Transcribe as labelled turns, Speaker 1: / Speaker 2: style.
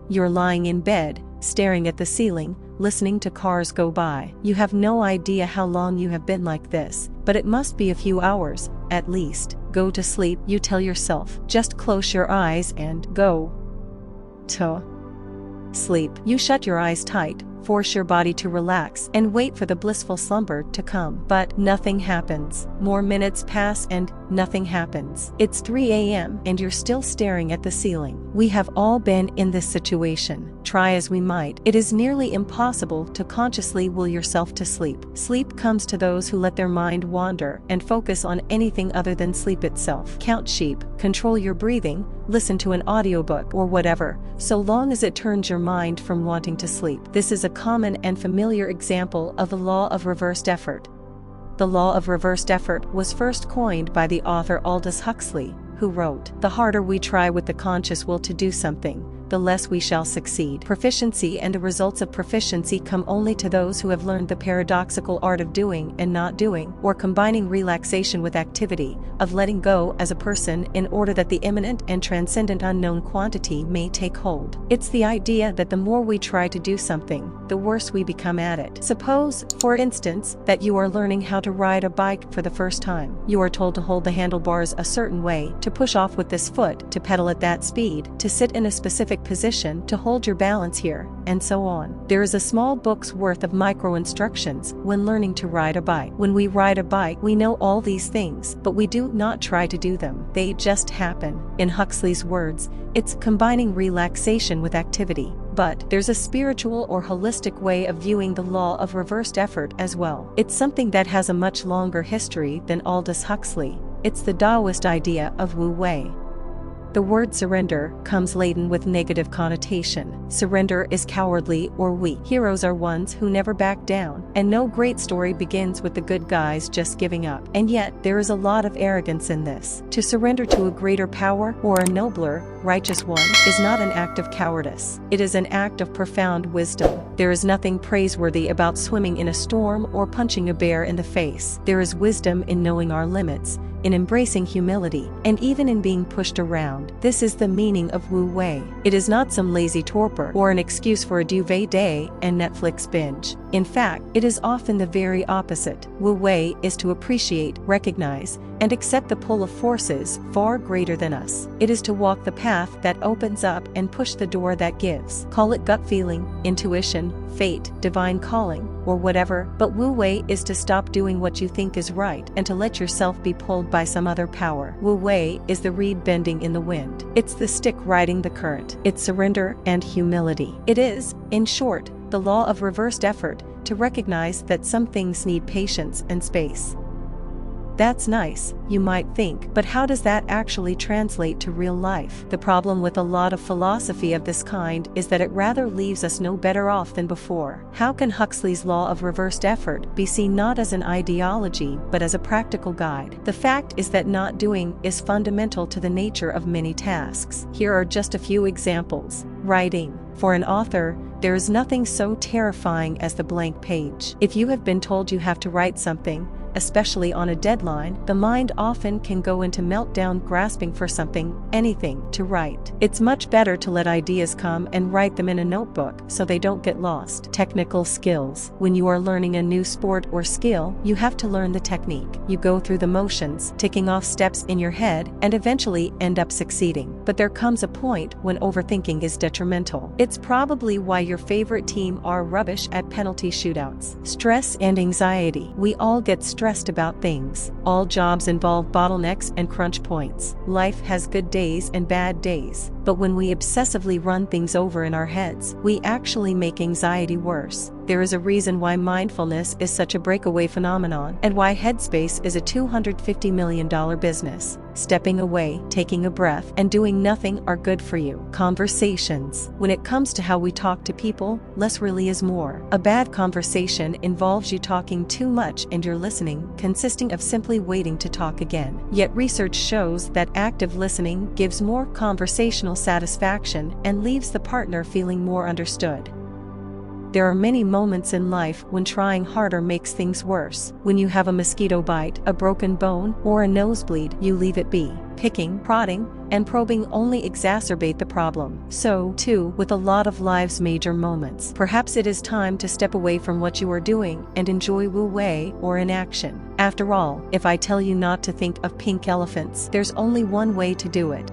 Speaker 1: You're lying in bed, staring at the ceiling, listening to cars go by. You have no idea how long you have been like this, but it must be a few hours, at least. Go to sleep, you tell yourself. Just close your eyes and go to sleep. You shut your eyes tight, force your body to relax, and wait for the blissful slumber to come. But nothing happens. More minutes pass and nothing happens. It's 3 a.m. and you're still staring at the ceiling. We have all been in this situation. Try as we might, it is nearly impossible to consciously will yourself to sleep. Sleep comes to those who let their mind wander and focus on anything other than sleep itself. Count sheep, control your breathing, listen to an audiobook or whatever, so long as it turns your mind from wanting to sleep. This is a common and familiar example of the law of reversed effort. The law of reversed effort was first coined by the author Aldous Huxley, who wrote, "The harder we try with the conscious will to do something, the less we shall succeed." Proficiency and the results of proficiency come only to those who have learned the paradoxical art of doing and not doing, or combining relaxation with activity, of letting go as a person in order that the imminent and transcendent unknown quantity may take hold. It's the idea that the more we try to do something, the worse we become at it. Suppose, for instance, that you are learning how to ride a bike for the first time. You are told to hold the handlebars a certain way, to push off with this foot, to pedal at that speed, to sit in a specific position, to hold your balance here, and so on. There is a small book's worth of micro instructions when learning to ride a bike. When we ride a bike, we know all these things, but we do not try to do them. They just happen. In Huxley's words, it's combining relaxation with activity. But there's a spiritual or holistic way of viewing the law of reversed effort as well. It's something that has a much longer history than Aldous Huxley. It's the Taoist idea of Wu Wei. The word surrender comes laden with negative connotation. Surrender is cowardly or weak. Heroes are ones who never back down, and no great story begins with the good guys just giving up. And yet, there is a lot of arrogance in this. To surrender to a greater power or a nobler, righteous one is not an act of cowardice. It is an act of profound wisdom. There is nothing praiseworthy about swimming in a storm or punching a bear in the face. There is wisdom in knowing our limits, in embracing humility, and even in being pushed around. This is the meaning of Wu Wei. It is not some lazy torpor or an excuse for a duvet day and Netflix binge. In fact, it is often the very opposite. Wu Wei is to appreciate, recognize, and accept the pull of forces far greater than us. It is to walk the path that opens up and push the door that gives. Call it gut feeling, intuition, fate, divine calling, or whatever, but Wu Wei is to stop doing what you think is right and to let yourself be pulled by some other power. Wu Wei is the reed bending in the wind. It's the stick riding the current. It's surrender and humility. It is, in short, the law of reversed effort, to recognize that some things need patience and space. That's nice, you might think, but how does that actually translate to real life? The problem with a lot of philosophy of this kind is that it rather leaves us no better off than before. How can Huxley's law of reversed effort be seen not as an ideology but as a practical guide? The fact is that not doing is fundamental to the nature of many tasks. Here are just a few examples. Writing. For an author, there is nothing so terrifying as the blank page. If you have been told you have to write something, especially on a deadline, the mind often can go into meltdown grasping for something, anything, to write. It's much better to let ideas come and write them in a notebook so they don't get lost. Technical skills. When you are learning a new sport or skill, you have to learn the technique. You go through the motions, ticking off steps in your head, and eventually end up succeeding. But there comes a point when overthinking is detrimental. It's probably why your favorite team are rubbish at penalty shootouts. Stress and anxiety. We all get stressed about things. All jobs involve bottlenecks and crunch points. Life has good days and bad days. But when we obsessively run things over in our heads, we actually make anxiety worse. There is a reason why mindfulness is such a breakaway phenomenon and why Headspace is a $250 million business. Stepping away, taking a breath, and doing nothing are good for you. Conversations. When it comes to how we talk to people, less really is more. A bad conversation involves you talking too much and you're listening, consisting of simply waiting to talk again. Yet research shows that active listening gives more conversational satisfaction and leaves the partner feeling more understood. There are many moments in life when trying harder makes things worse. When you have a mosquito bite, a broken bone, or a nosebleed, you leave it be. Picking, prodding, and probing only exacerbate the problem. So, too, with a lot of life's major moments. Perhaps it is time to step away from what you are doing and enjoy wu wei or inaction. After all, if I tell you not to think of pink elephants, there's only one way to do it.